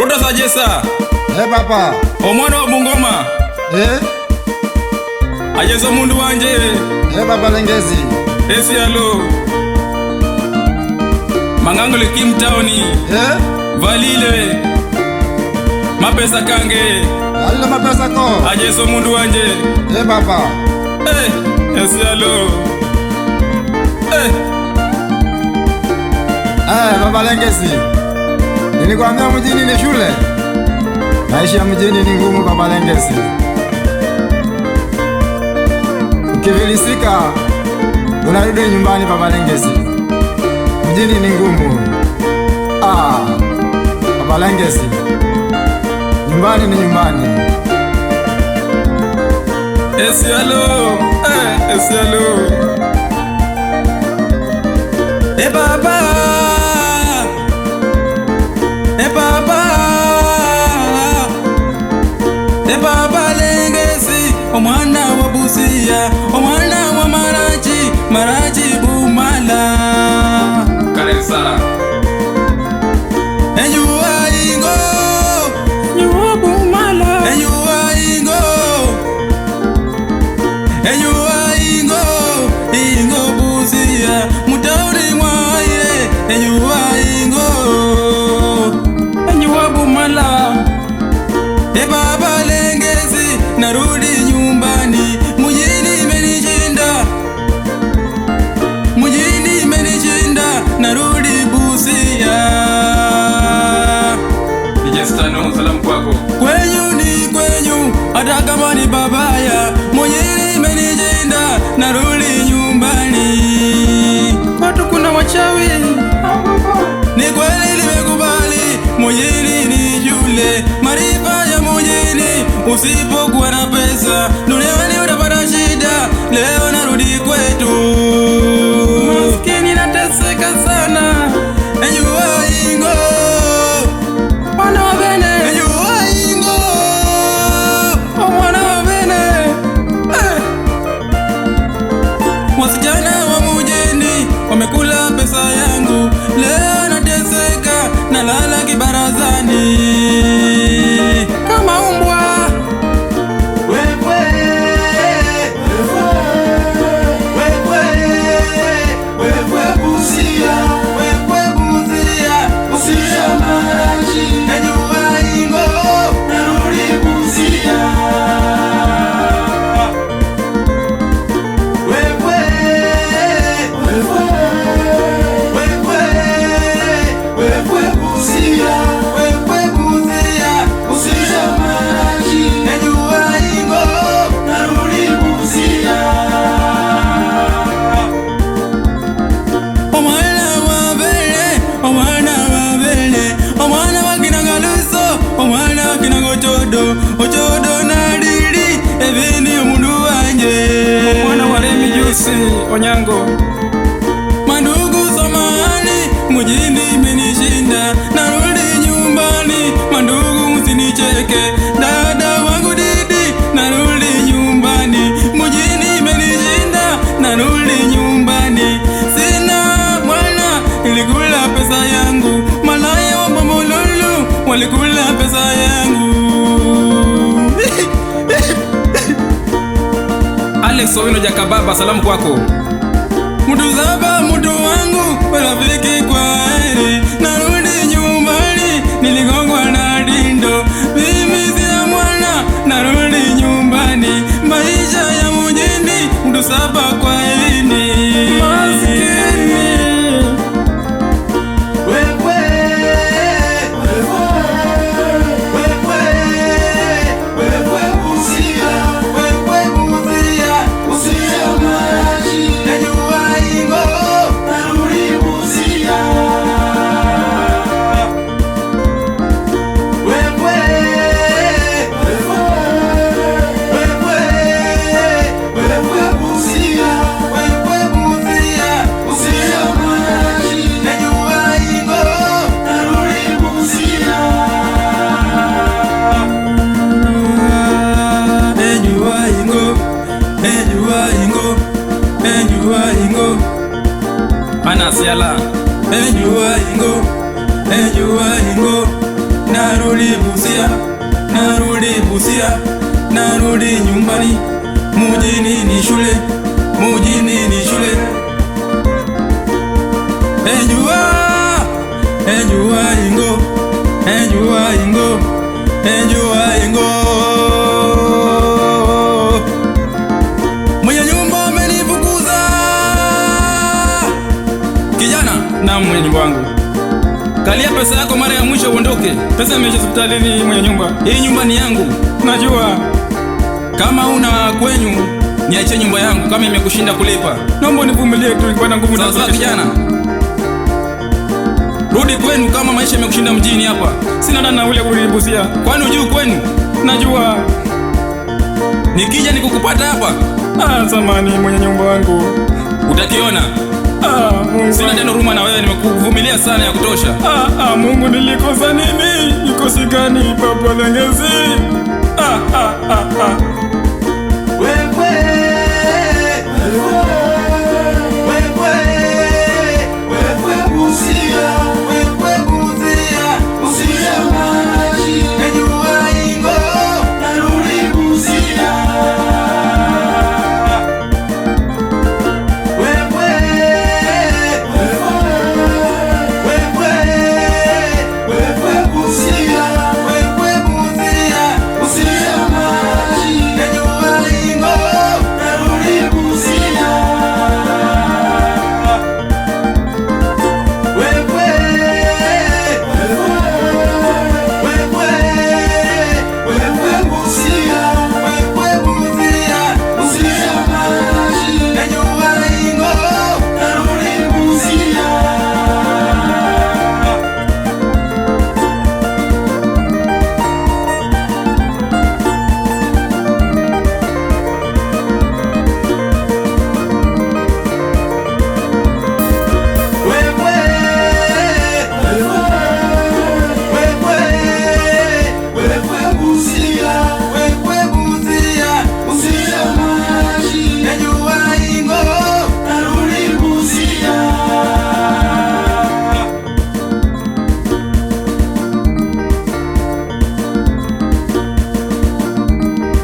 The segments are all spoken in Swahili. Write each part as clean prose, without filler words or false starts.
Roda sajesa. Papa. Omwana wa Bungoma. Ajeza mundu wanje. Papa Lengezi. Esi alo. Mangangole Kim Towni. Valile. Mapesa kange. Alile mapesa ko. Ajeza mundu wanje. Papa. Esi alo. Baba Lengezi. Nilikwambia mjini ni shule. Maisha ya mjini ni ngumu Baba Lengezi. Ukivilisika unarudi nyumbani Baba Lengezi. Mjini ni ngumu. Baba Lengezi. Nyumbani ni nyumbani. Esi alo. Esi alo. Baba. Baba Lengezi, omwana wa Busia, omwana wa Marachi Bumala. Kale sana. Enyuwa ingo, nyuwa Bumala. Enyuwa ingo, ingo Busia, mutauri mwaire. Enyuwa ingo, enyuwa Bumala. Baba Lengezi, narudi nyumbani, mjini imenishinda, narudi Busia. Nijestano, salamu kwako. Kwenyu ni kwenyu, hata kama ni babaya, mjini imenishinda, narudi nyumbani. Watu kuna wachawi, ni kweli nimekubali, mjini ni shule, marifa ya mjini. Usipokuwa na pesa, duniani utapata shida. Leo narudi kwetu, maskini nateseka sana. Enyuwa ingo, mwana wa bene. Enyuwa ingo, mwana wa bene. Wasichana wa mjini wamekula pesa yangu. Leo nateseka, nalala kibarazani kama umbwa. Ochodo na dili, evini mundu wanje. Mwana wa Remi Jusi, Onyango. Mandugu samahani, mjini imenishinda, narudi nyumbani. Mandugu msinicheke, dada wangu Didi, narudi nyumbani. Mjini imenishinda, narudi nyumbani. Sina mwana, nilikula pesa yangu. Malaya wa Bombolulu, walikula pesa yangu. Alex Owino Jakababa, salamu kwako. Mutu zaba, mutu wangu, rafiki kwa heri. Narudi nyumbani, niligongwa na dindo. Mimi sina mwana, narudi nyumbani. Maisha ya mjini, mutu zaba kwa heri. Maskini Busia. narudi Busia, narudi Busia, narudi nyumbani. Mujini ni shule, mujini ni shule. Enjua ingo, enjua ingo, enjua ingo. Mwenye nyumba amenifukuza. Kijana, na mwenye nyumba wangu, kalia pesa yako mara ya mwisho uondoke. Pesa imeisha hospitalini mwenye nyumba. Hii nyumba ni yangu. Najua kama una kwenyu niache nyumba yangu kama imekushinda kulipa. Naomba nivumilie tu kwa nguvu na sasa kijana. Rudi kwenu kama maisha yamekushinda mjini hapa. Sina dana ule kurudi Busia. Kwani unajua kwenu? Najua. Nikija nikukupata hapa. Samani mwenye nyumba wangu. Utakiona. Mungu. Sina tena huruma na wewe, nimekuvumilia sana ya kutosha. Mungu, nilikosa nini? Nikosi gani Papa Lengezi?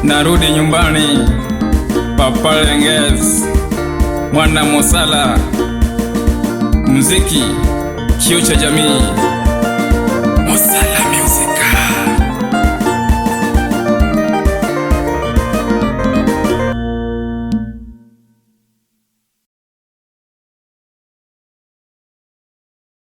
Narudi nyumbani. Papa Lengezi, Mwana Mosala, muziki, kioo cha jamii. Mosala.